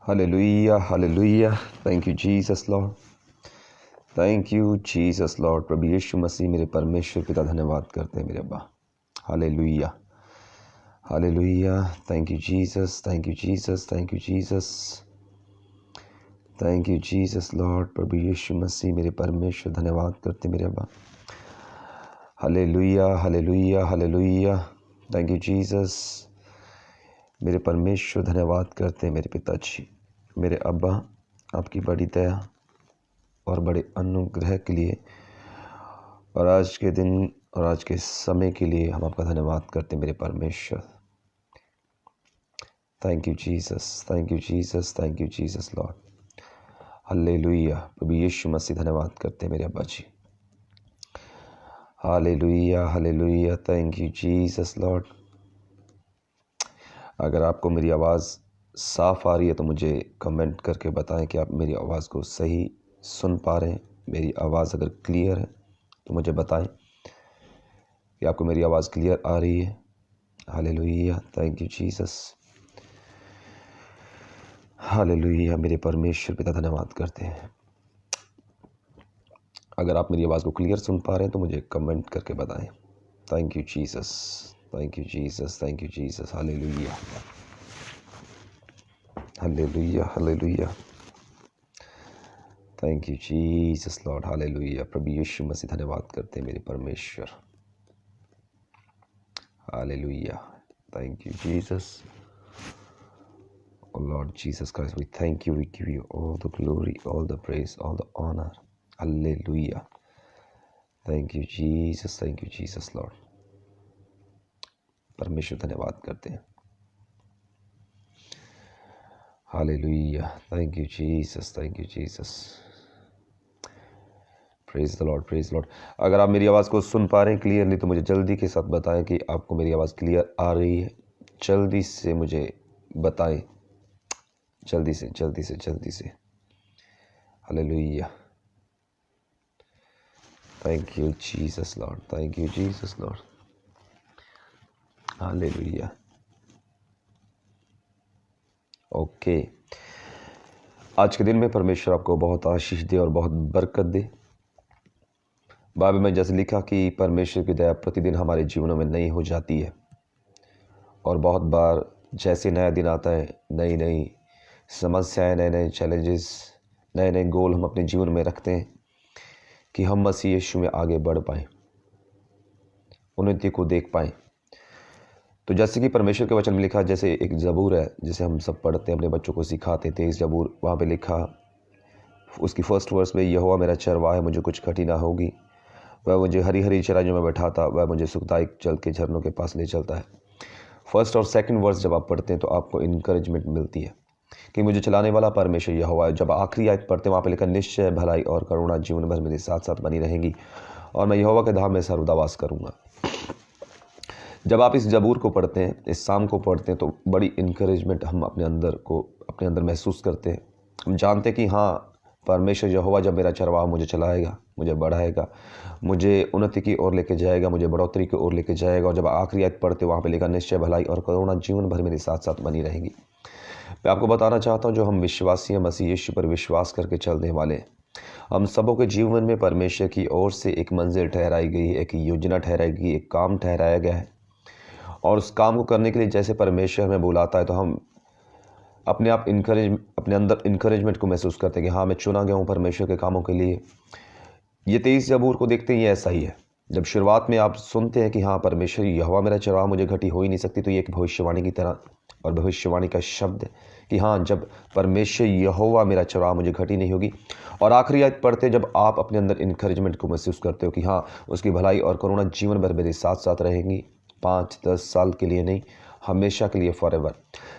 Hallelujah hallelujah. Thank you Jesus Lord, thank you Jesus Lord. प्रभु यीशु मसीह मेरे परमेश्वर पिता धन्यवाद करते हैं मेरे अब्बा। Hallelujah hallelujah. Thank you Jesus, thank you Jesus, thank you Jesus, thank you Jesus Lord. प्रभु यीशु मसीह मेरे परमेश्वर धन्यवाद करते हैं मेरे अब्बा। Hallelujah hallelujah hallelujah. Thank you Jesus. मेरे परमेश्वर धन्यवाद करते हैं मेरे पिताजी, मेरे अब्बा, आपकी बड़ी दया और बड़े अनुग्रह के लिए और आज के दिन और आज के समय के लिए हम आपका धन्यवाद करते हैं मेरे परमेश्वर। Thank you Jesus, thank you Jesus, thank you Jesus Lord. Hallelujah. प्रभु यीशु मसीह धन्यवाद करते हैं मेरे अब्बा जी। Hallelujah hallelujah. Thank you Jesus Lord. अगर आपको मेरी आवाज़ साफ़ आ रही है तो मुझे कमेंट करके बताएं कि आप मेरी आवाज़ को सही सुन पा रहे हैं। मेरी आवाज़ अगर क्लियर है तो मुझे बताएं कि आपको मेरी आवाज़ क्लियर आ रही है। Hallelujah. Thank you Jesus. Hallelujah. मेरे परमेश्वर पिता धन्यवाद करते हैं। अगर आप मेरी आवाज़ को क्लियर सुन पा रहे हैं तो मुझे कमेंट करके बताएं। Thank you Jesus, thank you Jesus, thank you Jesus. Hallelujah hallelujah hallelujah. Thank you Jesus Lord. Hallelujah. प्रभु यीशु मसीह धन्यवाद करते हैं मेरे परमेश्वर। Hallelujah. Thank you Jesus. Oh Lord Jesus Christ, we thank you, we give you all the glory, all the praise, all the honor. Hallelujah. Thank you Jesus, thank you Jesus Lord. परमेश्वर धन्यवाद करते हैं। Hallelujah. Thank you Jesus, thank you Jesus. Praise the Lord, praise Lord. अगर आप मेरी आवाज़ को सुन पा रहे हैं क्लियरली तो मुझे जल्दी के साथ बताएं कि आपको मेरी आवाज़ क्लियर आ रही है। जल्दी से मुझे बताएं, जल्दी से जल्दी से जल्दी से। Hallelujah. Thank you Jesus Lord, thank you Jesus Lord. Hallelujah. Okay. आज के दिन में परमेश्वर आपको बहुत आशीष दे और बहुत बरकत दे। बाइबल में जैसे लिखा कि परमेश्वर की दया प्रतिदिन हमारे जीवनों में नई हो जाती है और बहुत बार जैसे नया दिन आता है, नई नई समस्याएं, नए नए चैलेंजेस, नए नए गोल हम अपने जीवन में रखते हैं कि हम मसीह यीशु में आगे बढ़ पाएँ, उन्नति को देख पाएँ। तो जैसे कि परमेश्वर के वचन में लिखा, जैसे एक ज़बूर है जिसे हम सब पढ़ते हैं, अपने बच्चों को सिखाते थे। इस ज़बूर वहाँ पे लिखा, उसकी फर्स्ट वर्स में, यहोवा मेरा चरवाहा है, मुझे कुछ घटी ना होगी। वह मुझे हरी हरी चराइयों में बैठाता, वह मुझे सुखदायक जल के झरनों के पास ले चलता है। फर्स्ट और सेकंड वर्स जब आप पढ़ते हैं तो आपको इनकरेजमेंट मिलती है कि मुझे चलाने वाला परमेश्वर यहोवा है। जब आखिरी आयत पढ़ते हैं वहाँ पे लिखा, निश्चय भलाई और करुणा जीवन भर मेरे साथ साथ बनी रहेंगी और मैं यहोवा के धाम में सर्वदा वास करूँगा। जब आप इस ज़बूर को पढ़ते हैं, इस साम को पढ़ते हैं, तो बड़ी इनकरेजमेंट हम अपने अंदर महसूस करते हैं। हम जानते हैं कि हाँ, परमेश्वर यहोवा जब मेरा चरवाहा मुझे चलाएगा, मुझे बढ़ाएगा, मुझे उन्नति की ओर लेके जाएगा, मुझे बढ़ोतरी की ओर लेके जाएगा। और जब आखिरी आयत पढ़ते वहाँ पे लिखा, निश्चय भलाई और करुणा जीवन भर मेरे साथ साथ बनी रहेगी। मैं आपको बताना चाहता हूँ, जो हम विश्वासी हैं, मसीह यीशु पर विश्वास करके चलने वाले हैं, हम सबों के जीवन में परमेश्वर की ओर से एक मंजिल ठहराई गई है, एक योजना ठहराई गई, एक काम ठहराया गया है। और उस काम को करने के लिए जैसे परमेश्वर हमें बुलाता है तो हम अपने अंदर इनकरेजमेंट को महसूस करते हैं कि हाँ, मैं चुना गया हूँ परमेश्वर के कामों के लिए। ये 23 ज़बूर को देखते ही ऐसा ही है। जब शुरुआत में आप सुनते हैं कि हाँ, परमेश्वर यहोवा मेरा चरवाहा, मुझे घटी हो ही नहीं सकती, तो ये एक भविष्यवाणी की तरह और भविष्यवाणी का शब्द है कि हाँ, जब परमेश्वर यहोवा मेरा चरवाहा, मुझे घटी नहीं होगी। और आखिरी आयत पढ़ते जब आप अपने अंदर इनकरेजमेंट को महसूस करते हो कि हाँ, उसकी भलाई और करुणा जीवन भर मेरे साथ साथ रहेंगी, 5-10 साल के लिए नहीं, हमेशा के लिए, फॉरएवर।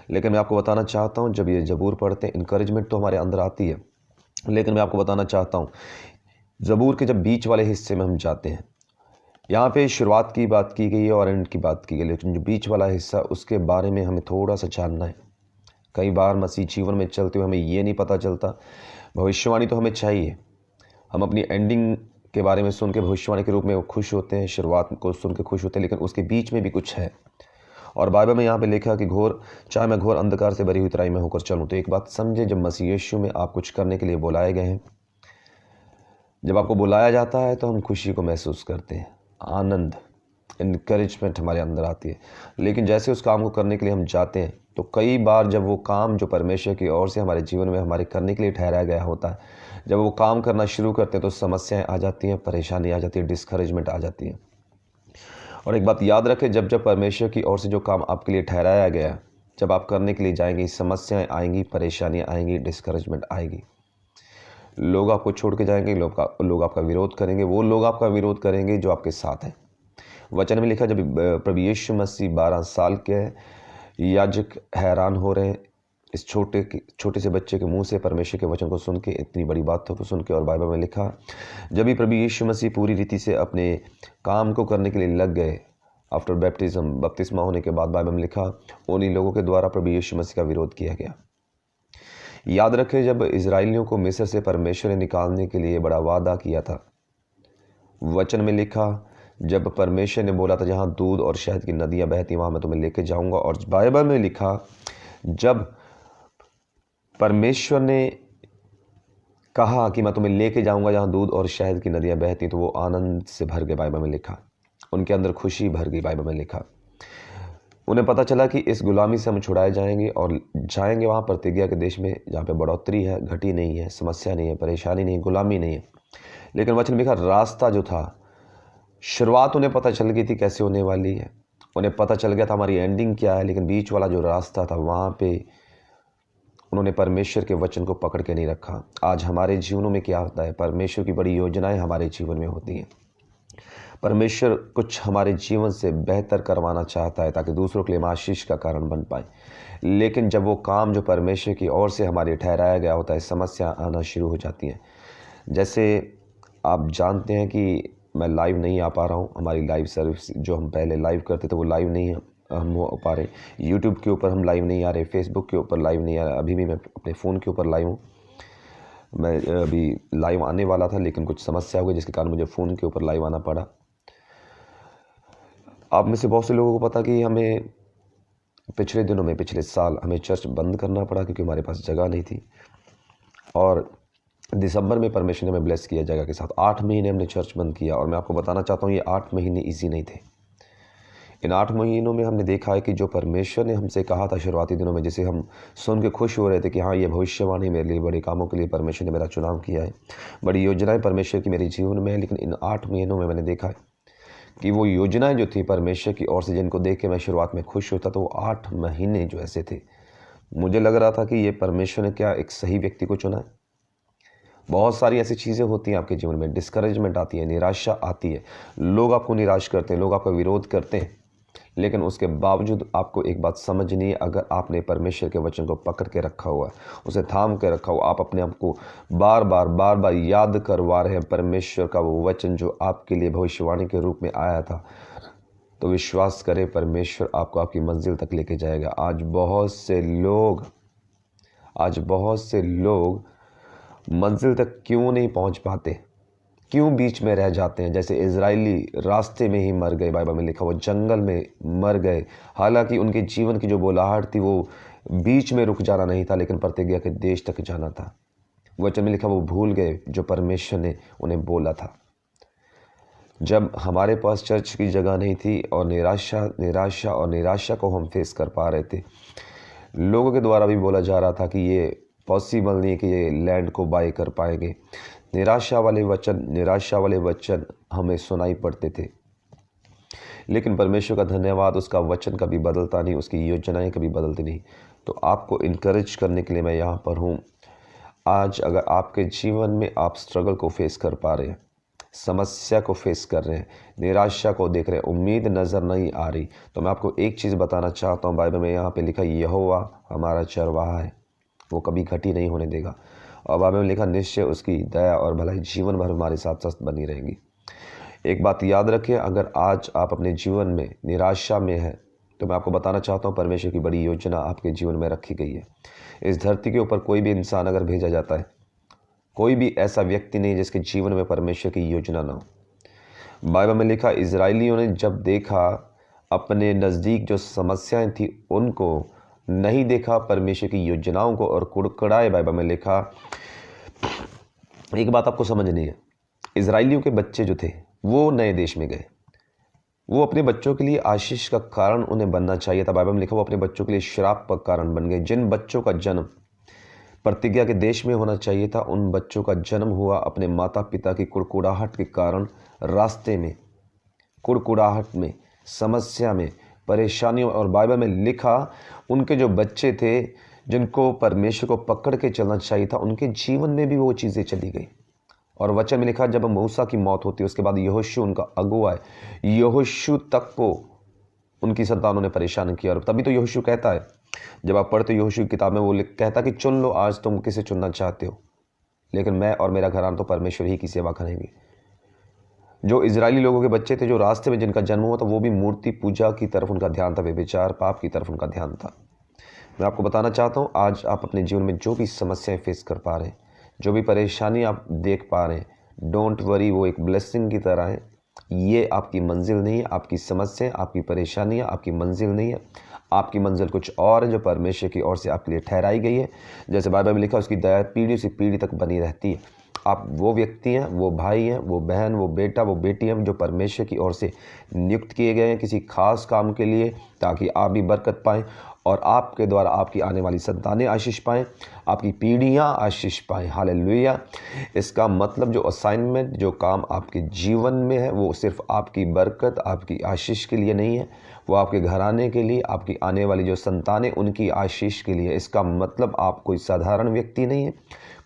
लेकिन मैं आपको बताना चाहता हूँ, जब ये ज़बूर पढ़ते हैं, इनकरेजमेंट तो हमारे अंदर आती है, लेकिन मैं आपको बताना चाहता हूँ, ज़बूर के जब बीच वाले हिस्से में हम जाते हैं, यहाँ पे शुरुआत की बात की गई है और एंड की बात की गई, लेकिन जो बीच वाला हिस्सा, उसके बारे में हमें थोड़ा सा जानना है। कई बार मसीह जीवन में चलते हुए हमें ये नहीं पता चलता। भविष्यवाणी तो हमें चाहिए, हम अपनी एंडिंग के बारे में सुन के भविष्यवाणी के रूप में खुश होते हैं, शुरुआत को सुन के खुश होते हैं, लेकिन उसके बीच में भी कुछ है और बाइबल में यहाँ पे लिखा कि चाहे मैं घोर अंधकार से भरी हुई तराई में होकर चलूँ। तो एक बात समझे, जब मसीह यीशु में आप कुछ करने के लिए बुलाए गए हैं, जब आपको बुलाया जाता है तो हम खुशी को महसूस करते हैं, आनंद, इनकरेजमेंट हमारे अंदर आती है। लेकिन जैसे उस काम को करने के लिए हम जाते हैं तो कई बार जब वो काम जो परमेश्वर की ओर से हमारे जीवन में हमारे करने के लिए ठहराया गया होता है, जब वो काम करना शुरू करते हैं तो समस्याएं आ जाती हैं, परेशानी आ जाती है, डिस्करेजमेंट आ जाती है। और एक बात याद रखें, जब जब परमेश्वर की ओर से जो काम आपके लिए ठहराया गया है, जब आप करने के लिए जाएंगे, समस्याएं आएंगी, परेशानियां आएंगी, डिस्करेजमेंट आएगी। लोग आपको छोड़ के जाएंगे, लोग आपका विरोध करेंगे। वो लोग आपका विरोध करेंगे जो आपके साथ हैं। वचन में लिखा, जब प्रभु यीशु मसीह 12 साल के याजक हैरान हो रहे हैं इस छोटे से बच्चे के मुंह से परमेश्वर के वचन को सुन के, इतनी बड़ी बातों को सुन के। और बाइबल में लिखा, जब भी प्रभु यीशु मसीह पूरी रीति से अपने काम को करने के लिए लग गए, आफ्टर बैप्टिज्म, बपतिस्मा होने के बाद, बाइबल में लिखा, उन्हीं लोगों के द्वारा प्रभु यीशु मसीह का विरोध किया गया। याद रखें, जब इजराइलियों को मिस्र से परमेश्वर ने निकालने के लिए बड़ा वादा किया था, वचन में लिखा, जब परमेश्वर ने बोला था जहाँ दूध और शहद की नदियाँ बहती वहाँ मैं तुम्हें लेके जाऊँगा। और बाइबल में लिखा, जब परमेश्वर ने कहा कि मैं तुम्हें लेके जाऊँगा जहाँ दूध और शहद की नदियाँ बहती, तो वो आनंद से भर गए। बाइबल में लिखा, उनके अंदर खुशी भर गई। बाइबल में लिखा, उन्हें पता चला कि इस गुलामी से हम छुड़ाए जाएंगे और जाएंगे वहाँ प्रतिज्ञा के देश में, जहाँ पे बढ़ोतरी है, घटी नहीं है, समस्या नहीं है, परेशानी नहीं है, गुलामी नहीं है। लेकिन वचन में लिखा, रास्ता जो था, शुरुआत उन्हें पता चल गई थी कैसे होने वाली है, उन्हें पता चल गया था हमारी एंडिंग क्या है। लेकिन बीच वाला जो रास्ता था, वहाँ पे उन्होंने परमेश्वर के वचन को पकड़ के नहीं रखा। आज हमारे जीवनों में क्या होता है, परमेश्वर की बड़ी योजनाएं हमारे जीवन में होती हैं। परमेश्वर कुछ हमारे जीवन से बेहतर करवाना चाहता है ताकि दूसरों के लिए आशीष का कारण बन पाए। लेकिन जब वो काम जो परमेश्वर की ओर से हमारे ठहराया गया होता है, समस्या आना शुरू हो जाती हैं। जैसे आप जानते हैं कि मैं लाइव नहीं आ पा रहा हूँ, हमारी लाइव सर्विस जो हम पहले लाइव करते थे वो लाइव नहीं हम हो पा रहे। यूट्यूब के ऊपर हम लाइव नहीं आ रहे, फेसबुक के ऊपर लाइव नहीं आ रहा। अभी भी मैं अपने फ़ोन के ऊपर लाइव हूँ। मैं अभी लाइव आने वाला था, लेकिन कुछ समस्या हो गई जिसके कारण मुझे फ़ोन के ऊपर लाइव आना पड़ा। आप में से बहुत से लोगों को पता कि हमें पिछले दिनों में, पिछले साल हमें चर्च बंद करना पड़ा क्योंकि हमारे पास जगह नहीं थी। और दिसंबर में परमेश्वर ने हमें ब्लेस किया जगह के साथ। 8 महीने हमने चर्च बंद किया। और मैं आपको बताना चाहता हूँ, ये 8 महीने ईजी नहीं थे। इन 8 महीनों में हमने देखा है कि जो परमेश्वर ने हमसे कहा था शुरुआती दिनों में, जिसे हम सुन के खुश हो रहे थे कि हाँ, ये भविष्यवाणी मेरे लिए, बड़े कामों के लिए परमेश्वर ने मेरा चुनाव किया है, बड़ी योजनाएं परमेश्वर की मेरे जीवन में है। लेकिन इन 8 महीनों में मैंने देखा है कि वो योजनाएं जो थी परमेश्वर की ओर से, जिनको देख के मैं शुरुआत में खुश होता, तो वो 8 महीने जो ऐसे थे, मुझे लग रहा था कि ये परमेश्वर ने क्या एक सही व्यक्ति को चुना है। बहुत सारी ऐसी चीज़ें होती हैं आपके जीवन में, डिस्करेजमेंट आती है, निराशा आती है, लोग आपको निराश करते हैं, लोग आपका विरोध करते हैं। लेकिन उसके बावजूद आपको एक बात समझनी है, अगर आपने परमेश्वर के वचन को पकड़ के रखा हुआ है, उसे थाम के रखा हुआ, आप अपने आप को बार बार याद करवा रहे हैं परमेश्वर का वो वचन जो आपके लिए भविष्यवाणी के रूप में आया था, तो विश्वास करें, परमेश्वर आपको आपकी मंजिल तक लेके जाएगा। आज बहुत से लोग मंजिल तक क्यों नहीं पहुंच पाते, क्यों बीच में रह जाते हैं? जैसे इजरायली रास्ते में ही मर गए, बाइबल में लिखा, वो जंगल में मर गए। हालांकि उनके जीवन की जो बोलाहट थी वो बीच में रुक जाना नहीं था, लेकिन प्रतिज्ञा के देश तक जाना था। वचन में लिखा, वो भूल गए जो परमेश्वर ने उन्हें बोला था। जब हमारे पास चर्च की जगह नहीं थी और निराशा को हम फेस कर पा रहे थे, लोगों के द्वारा भी बोला जा रहा था कि ये पॉसिबल नहीं कि ये लैंड को बाय कर पाएंगे। निराशा वाले वचन हमें सुनाई पड़ते थे। लेकिन परमेश्वर का धन्यवाद, उसका वचन कभी बदलता नहीं, उसकी योजनाएं कभी बदलती नहीं। तो आपको इनकरेज करने के लिए मैं यहाँ पर हूँ। आज अगर आपके जीवन में आप स्ट्रगल को फेस कर पा रहे हैं, समस्या को फेस कर रहे हैं, निराशा को देख रहे हैं, उम्मीद नज़र नहीं आ रही, तो मैं आपको एक चीज़ बताना चाहता हूँ। बाइबल में यहाँ पे लिखा, यहोवा हमारा चरवाहा है, वो कभी घटी नहीं होने देगा। और बाइबल में लिखा, निश्चय उसकी दया और भलाई जीवन भर हमारे साथ सस्त बनी रहेगी। एक बात याद रखें, अगर आज आप अपने जीवन में निराशा में हैं, तो मैं आपको बताना चाहता हूँ, परमेश्वर की बड़ी योजना आपके जीवन में रखी गई है। इस धरती के ऊपर कोई भी इंसान अगर भेजा जाता है, कोई भी ऐसा व्यक्ति नहीं जिसके जीवन में परमेश्वर की योजना ना हो। बाइबल में लिखा, इजराइलियों ने जब देखा अपने नज़दीक जो समस्याएं थी उनको नहीं देखा, परमेश्वर की योजनाओं को, और कुड़कुड़ाए। बाइबल में लिखा, एक बात आपको समझनी है, इजराइलियों के बच्चे जो थे वो नए देश में गए, वो अपने बच्चों के लिए आशीष का कारण उन्हें बनना चाहिए था। बाइबल में लिखा वो अपने बच्चों के लिए श्राप का कारण बन गए। जिन बच्चों का जन्म प्रतिज्ञा के देश में होना चाहिए था, उन बच्चों का जन्म हुआ अपने माता पिता की कुड़कुड़ाहट के कारण, रास्ते में, कुड़कुड़ाहट में, समस्या में, परेशानियों। और बाइबल में लिखा उनके जो बच्चे थे जिनको परमेश्वर को पकड़ के चलना चाहिए था, उनके जीवन में भी वो चीज़ें चली गई। और वचन में लिखा जब मूसा की मौत होती है, उसके बाद यहोशू उनका अगुआ है, यहोशू तक को उनकी संतानों ने परेशान किया। और तभी तो यहोशू कहता है, जब आप पढ़ते हो यहोशू की किताब में, वो कहता कि चुन लो आज तुम किसे चुनना चाहते हो, लेकिन मैं और मेरा घराना तो परमेश्वर ही की सेवा करेंगे। जो इजरायली लोगों के बच्चे थे, जो रास्ते में जिनका जन्म हुआ था, वो भी मूर्ति पूजा की तरफ उनका ध्यान था, व्यभिचार पाप की तरफ उनका ध्यान था। मैं आपको बताना चाहता हूँ, आज आप अपने जीवन में जो भी समस्याएं फेस कर पा रहे हैं, जो भी परेशानी आप देख पा रहे हैं, डोंट वरी, वो एक ब्लेसिंग की तरह है। ये आपकी मंजिल नहीं है, आपकी समस्या, आपकी परेशानियाँ आपकी मंजिल नहीं है। आपकी मंजिल कुछ और है जो परमेश्वर की ओर से आपके लिए ठहराई गई है। जैसे बाइबल में लिखा, उसकी दया पीढ़ी से पीढ़ी तक बनी रहती है। आप वो व्यक्ति हैं, वो भाई हैं, वो बहन, वो बेटा, वो बेटी हैं जो परमेश्वर की ओर से नियुक्त किए गए हैं किसी खास काम के लिए, ताकि आप भी बरकत पाएं और आपके द्वारा आपकी आने वाली संतानें आशीष पाएं, आपकी पीढ़ियां आशीष पाएं। हालेलुया। इसका मतलब जो असाइनमेंट, जो काम आपके जीवन में है, वो सिर्फ आपकी बरकत, आपकी आशीष के लिए नहीं है, वो आपके घराने के लिए, आपकी आने वाली जो संतानें, उनकी आशीष के लिए। इसका मतलब आप कोई साधारण व्यक्ति नहीं है,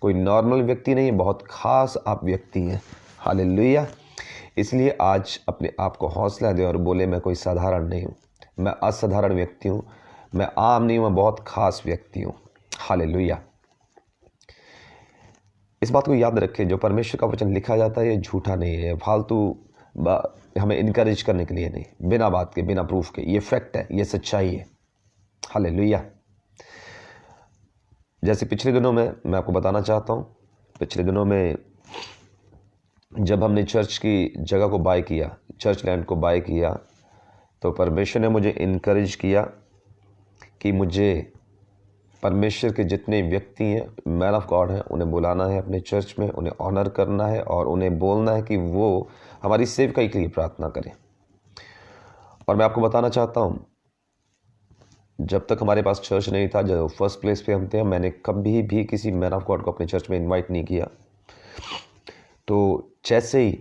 कोई नॉर्मल व्यक्ति नहीं है, बहुत खास आप व्यक्ति हैं। हालेलुया। इसलिए आज अपने आप को हौसला दें और बोले, मैं कोई साधारण नहीं हूँ, मैं असाधारण व्यक्ति हूँ, मैं आम नहीं हूँ, मैं बहुत खास व्यक्ति हूँ। हालेलुया। इस बात को याद रखें, जो परमेश्वर का वचन लिखा जाता है ये झूठा नहीं है, फालतू हमें इनकरेज करने के लिए नहीं, बिना बात के, बिना प्रूफ के, ये फैक्ट है, ये सच्चाई है। हालेलुया। जैसे पिछले दिनों में मैं आपको बताना चाहता हूँ, पिछले दिनों में जब हमने चर्च की जगह को बाय किया, चर्च लैंड को बाय किया, तो परमेश्वर ने मुझे इनकरेज किया कि मुझे परमेश्वर के जितने व्यक्ति हैं, मैन ऑफ गॉड हैं, उन्हें बुलाना है अपने चर्च में, उन्हें ऑनर करना है और उन्हें बोलना है कि वो हमारी सेवकाई के लिए प्रार्थना करें। और मैं आपको बताना चाहता हूँ, जब तक हमारे पास चर्च नहीं था, जब फर्स्ट प्लेस पे हम थे, मैंने कभी भी किसी मैन ऑफ गॉड को अपने चर्च में इनवाइट नहीं किया। तो जैसे ही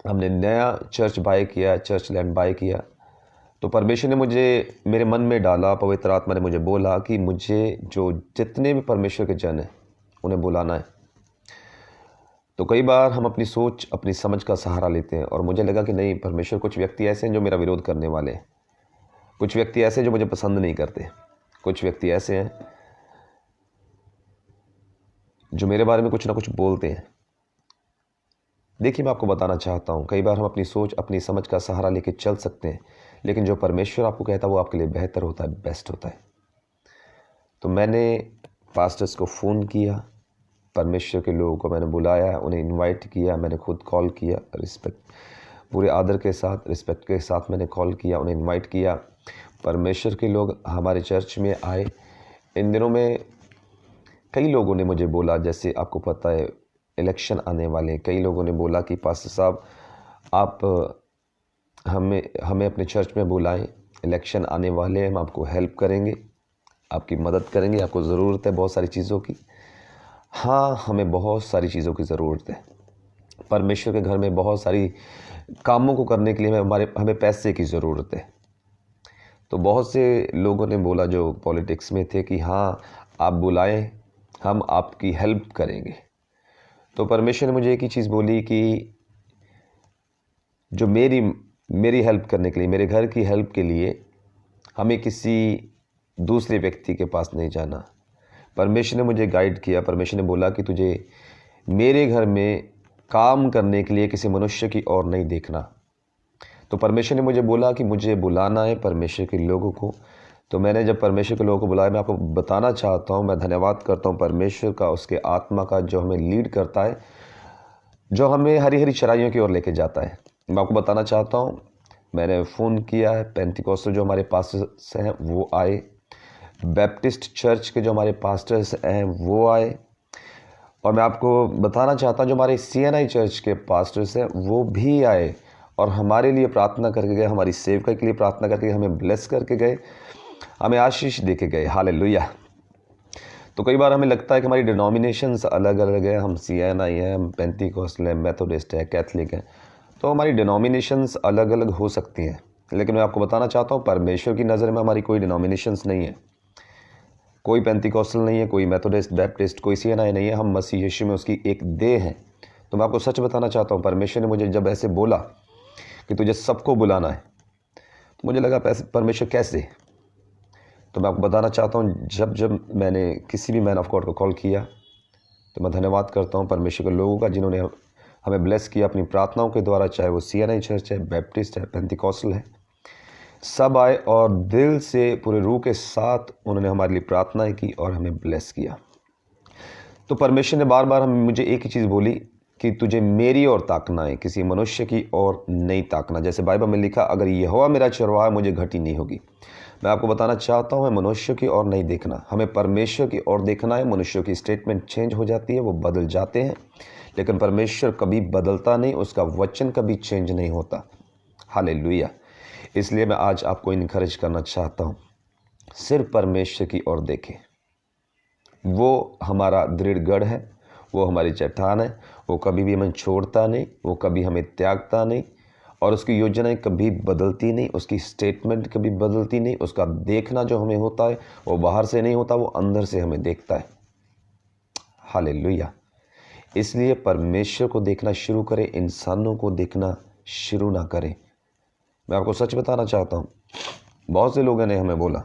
हमने नया चर्च बाय किया, चर्च लैंड बाय किया, तो परमेश्वर ने मुझे मेरे मन में डाला, पवित्र आत्मा ने मुझे बोला कि मुझे जो जितने भी परमेश्वर के जन हैं उन्हें बुलाना है। तो कई बार हम अपनी सोच, अपनी समझ का सहारा लेते हैं, और मुझे लगा कि नहीं, परमेश्वर, कुछ व्यक्ति ऐसे हैं जो मेरा विरोध करने वाले हैं, कुछ व्यक्ति ऐसे जो मुझे पसंद नहीं करते, कुछ व्यक्ति ऐसे हैं जो मेरे बारे में कुछ ना कुछ बोलते हैं। देखिए, मैं आपको बताना चाहता हूँ, कई बार हम अपनी सोच, अपनी समझ का सहारा लेके चल सकते हैं, लेकिन जो परमेश्वर आपको कहता है वो आपके लिए बेहतर होता है, बेस्ट होता है। तो मैंने पास्टर्स को फ़ोन किया, परमेश्वर के लोगों को मैंने बुलाया, उन्हें इनवाइट किया, मैंने खुद कॉल किया, पूरे आदर के साथ, रिस्पेक्ट के साथ मैंने कॉल किया, उन्हें इनवाइट किया। परमेश्वर के लोग हमारे चर्च में आए। इन दिनों में कई लोगों ने मुझे बोला, जैसे आपको पता है इलेक्शन आने वाले हैं, कई लोगों ने बोला कि पास्टर साहब, आप हमें अपने चर्च में बुलाएं, इलेक्शन आने वाले हैं, हम आपको हेल्प करेंगे, आपकी मदद करेंगे, आपको ज़रूरत है बहुत सारी चीज़ों की। हाँ, हमें बहुत सारी चीज़ों की ज़रूरत है। परमेश्वर के घर में बहुत सारी कामों को करने के लिए हमें पैसे की ज़रूरत है। तो बहुत से लोगों ने बोला जो पॉलिटिक्स में थे कि हाँ, आप बुलाएं, हम आपकी हेल्प करेंगे। तो परमेश्वर ने मुझे एक ही चीज़ बोली कि जो मेरी हेल्प करने के लिए, मेरे घर की हेल्प के लिए हमें किसी दूसरे व्यक्ति के पास नहीं जाना। परमेश्वर ने मुझे गाइड किया, परमेश्वर ने बोला कि तुझे मेरे घर में काम करने के लिए किसी मनुष्य की ओर नहीं देखना। तो परमेश्वर ने मुझे बोला कि मुझे बुलाना है परमेश्वर के लोगों को। तो मैंने जब परमेश्वर के लोगों को बुलाया, मैं आपको बताना चाहता हूँ, मैं धन्यवाद करता हूँ परमेश्वर का, उसके आत्मा का, जो हमें लीड करता है, जो हमें हरी हरी चराइयों की ओर लेके जाता है। मैं आपको बताना चाहता हूँ, मैंने फ़ोन किया है, पेंटिकॉस्टल जो हमारे पास्टर्स हैं वो आए, बैप्टिस्ट चर्च के जो हमारे पास्टर्स हैं वो आए, और मैं आपको बताना चाहता हूँ जो हमारे CNI चर्च के पास्टर्स हैं वो भी आए और हमारे लिए प्रार्थना करके गए, हमारी सेवकाई के लिए प्रार्थना करके हमें ब्लेस करके गए, हमें आशीष दे के गए। हालेलुया। तो कई बार हमें लगता है कि हमारी डिनोमिनेशंस अलग अलग है, हम CNI हैं, हम पेंटिकॉस्टल हैं, मेथोडिस्ट है, कैथलिक हैं, तो हमारी डिनोमिनेशंस अलग अलग हो सकती हैं, लेकिन मैं आपको बताना चाहता हूँ परमेश्वर की नज़र में हमारी कोई डिनोमिनेशंस नहीं है। कोई पेंटिकॉस्टल नहीं है, कोई मेथोडिस्ट, बैप्टिस्ट, कोई CNI नहीं है, हम मसीह यीशु में उसकी एक देह हैं। तो मैं आपको सच बताना चाहता हूँ, परमेश्वर ने मुझे जब ऐसे बोला कि तुझे सबको बुलाना है, तो मुझे लगा परमेश्वर कैसे। तो मैं आपको बताना चाहता हूँ, जब जब मैंने किसी भी मैन ऑफ गॉड को कॉल किया तो मैं धन्यवाद करता हूँ परमेश्वर के लोगों का जिन्होंने हमें ब्लेस किया अपनी प्रार्थनाओं के द्वारा, चाहे वो CNI चर्च है, बैप्टिस्ट है, पेंटिकॉस्टल है, सब आए और दिल से पूरे रूह के साथ उन्होंने हमारे लिए प्रार्थनाएं की और हमें ब्लेस किया। तो परमेश्वर ने बार बार मुझे एक ही चीज़ बोली कि तुझे मेरी ओर ताकना है, किसी मनुष्य की ओर नहीं ताकना। जैसे बाइबल में लिखा, अगर यहोवा मेरा चरवाहा मुझे घटी नहीं होगी। मैं आपको बताना चाहता हूँ, मनुष्य की ओर नहीं देखना, हमें परमेश्वर की ओर देखना है। मनुष्यों की स्टेटमेंट चेंज हो जाती है, वो बदल जाते हैं, लेकिन परमेश्वर कभी बदलता नहीं, उसका वचन कभी चेंज नहीं होता। हालेलुया। इसलिए मैं आज आपको इनकरेज करना चाहता हूँ, सिर्फ परमेश्वर की ओर देखें। वो हमारा दृढ़ गढ़ है, वो हमारी चट्टान है, वो कभी भी हमें छोड़ता नहीं, वो कभी हमें त्यागता नहीं, और उसकी योजनाएं कभी बदलती नहीं, उसकी स्टेटमेंट कभी बदलती नहीं। उसका देखना जो हमें होता है वो बाहर से नहीं होता, वो अंदर से हमें देखता है। हालेलुया। इसलिए परमेश्वर को देखना शुरू करें, इंसानों को देखना शुरू ना करें। मैं आपको सच बताना चाहता हूँ, बहुत से लोगों ने हमें बोला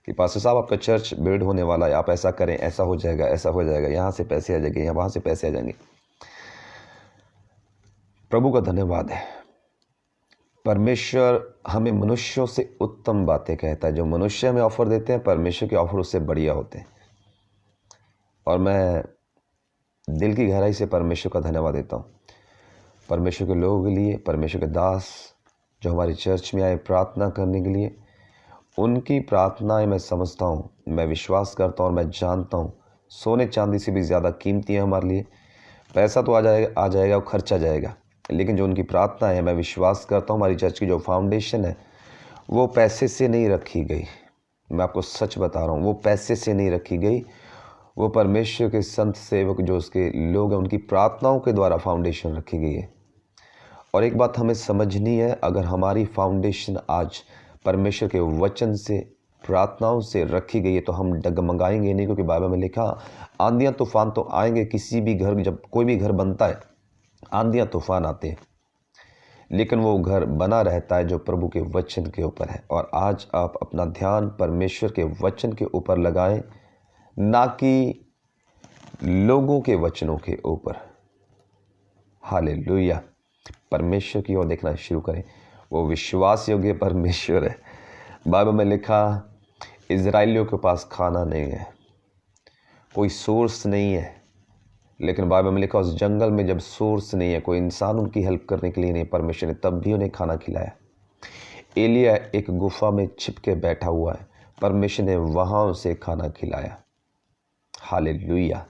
कि पास्टर साहब आपका चर्च बिल्ड होने वाला है, आप ऐसा करें, ऐसा हो जाएगा, ऐसा हो जाएगा, यहाँ से पैसे आ जाएंगे, यहाँ वहाँ से पैसे आ जाएंगे। प्रभु का धन्यवाद है, परमेश्वर हमें मनुष्यों से उत्तम बातें कहता है। जो मनुष्य हमें ऑफर देते हैं, परमेश्वर के ऑफर उससे बढ़िया होते हैं। और मैं दिल की गहराई से परमेश्वर का धन्यवाद देता हूँ, परमेश्वर के लोगों के लिए, परमेश्वर के दास जो हमारी चर्च में आए प्रार्थना करने के लिए। उनकी प्रार्थनाएं मैं समझता हूँ, मैं विश्वास करता हूँ और मैं जानता हूँ सोने चांदी से भी ज़्यादा कीमती है हमारे लिए। पैसा तो आ जाएगा और खर्चा जाएगा, लेकिन जो उनकी प्रार्थना है, मैं विश्वास करता हूँ हमारी चर्च की जो फाउंडेशन है वो पैसे से नहीं रखी गई। मैं आपको सच बता रहा हूँ, वो पैसे से नहीं रखी गई, वो परमेश्वर के संत सेवक जो उसके लोग हैं उनकी प्रार्थनाओं के द्वारा फाउंडेशन रखी गई है। और एक बात हमें समझनी है, अगर हमारी फाउंडेशन आज परमेश्वर के वचन से, प्रार्थनाओं से रखी गई है तो हम डगमगाएंगे नहीं, क्योंकि बाइबल में लिखा आंधियाँ तूफान तो आएंगे। किसी भी घर, जब कोई भी घर बनता है आंधियाँ तूफान आते हैं, लेकिन वो घर बना रहता है जो प्रभु के वचन के ऊपर है। और आज आप अपना ध्यान परमेश्वर के वचन के ऊपर लगाएं, ना कि लोगों के वचनों के ऊपर। हालेलुया। परमेश्वर की ओर देखना शुरू करें, वो विश्वास योग्य परमेश्वर है। बाइबल में लिखा, इजराइलियों के पास खाना नहीं है, कोई सोर्स नहीं है, लेकिन बाइबल में लिखा उस जंगल में जब सोर्स नहीं है, कोई इंसान उनकी हेल्प करने के लिए नहीं, परमेश्वर ने तब भी उन्हें खाना खिलाया। एलिया एक गुफा में छिप के बैठा हुआ है, परमेश्वर ने वहाँ उसे खाना खिलाया। हालेलुया।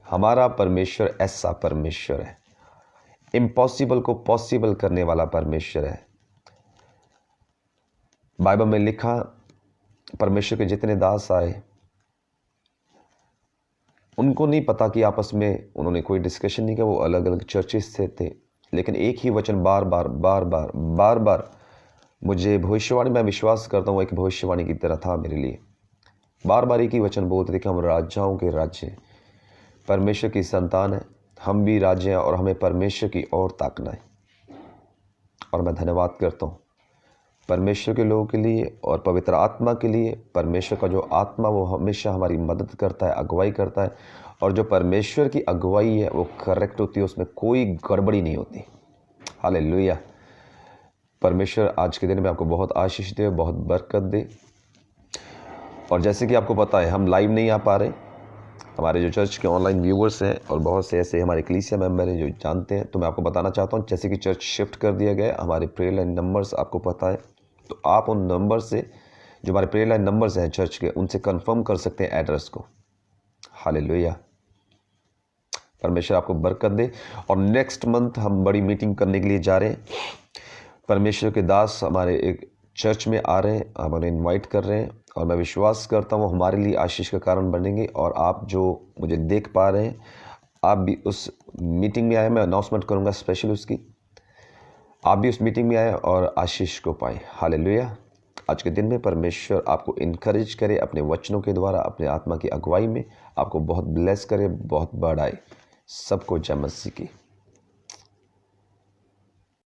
हमारा परमेश्वर ऐसा परमेश्वर है, इम्पॉसिबल को पॉसिबल करने वाला परमेश्वर है। बाइबल में लिखा, परमेश्वर के जितने दास आए उनको नहीं पता कि आपस में उन्होंने कोई डिस्कशन नहीं किया, वो अलग अलग चर्चेस से थे, लेकिन एक ही वचन बार बार मुझे भविष्यवाणी, मैं विश्वास करता हूँ एक भविष्यवाणी की तरह था मेरे लिए। बार बार एक ही वचन बोलते थे कि हम राजाओं के राज्य, परमेश्वर की संतान है, हम भी राज्य हैं और हमें परमेश्वर की ओर ताकना है। और मैं धन्यवाद करता हूँ परमेश्वर के लोगों के लिए और पवित्र आत्मा के लिए। परमेश्वर का जो आत्मा वो हमेशा हमारी मदद करता है, अगुवाई करता है, और जो परमेश्वर की अगुवाई है वो करेक्ट होती है, उसमें कोई गड़बड़ी नहीं होती। हालेलुया। परमेश्वर आज के दिन में आपको बहुत आशीष दे, बहुत बरकत दे। और जैसे कि आपको पता है हम लाइव नहीं आ पा रहे, हमारे जो चर्च के ऑनलाइन व्यूवर्स हैं और बहुत से ऐसे हमारे कलीसिया मेंबर हैं जो जानते हैं, तो मैं आपको बताना चाहता हूँ, जैसे कि चर्च शिफ्ट कर दिया गया, हमारे प्रेयर लाइन नंबर्स आपको पता है, तो आप उन नंबर से, जो हमारे प्रेयर लाइन नंबर्स हैं चर्च के, उनसे कंफर्म कर सकते हैं एड्रेस को। हालेलुया, परमेश्वर आपको बरकत दे। और नेक्स्ट मंथ हम बड़ी मीटिंग करने के लिए जा रहे हैं। परमेश्वर के दास हमारे एक चर्च में आ रहे हैं, हम उन्हें इन्वाइट कर रहे हैं, और मैं विश्वास करता हूँ हमारे लिए आशीष का कारण बनेंगे। और आप जो मुझे देख पा रहे हैं, आप भी उस मीटिंग में आए, मैं अनाउंसमेंट करूँगा स्पेशल उसकी, आप भी उस मीटिंग में आए और आशीष को पाएँ। हालेलुया। आज के दिन में परमेश्वर आपको इनकरेज करे अपने वचनों के द्वारा, अपने आत्मा की अगुवाई में आपको बहुत ब्लेस करे, बहुत बढ़ाए। सबको जय मसीह की।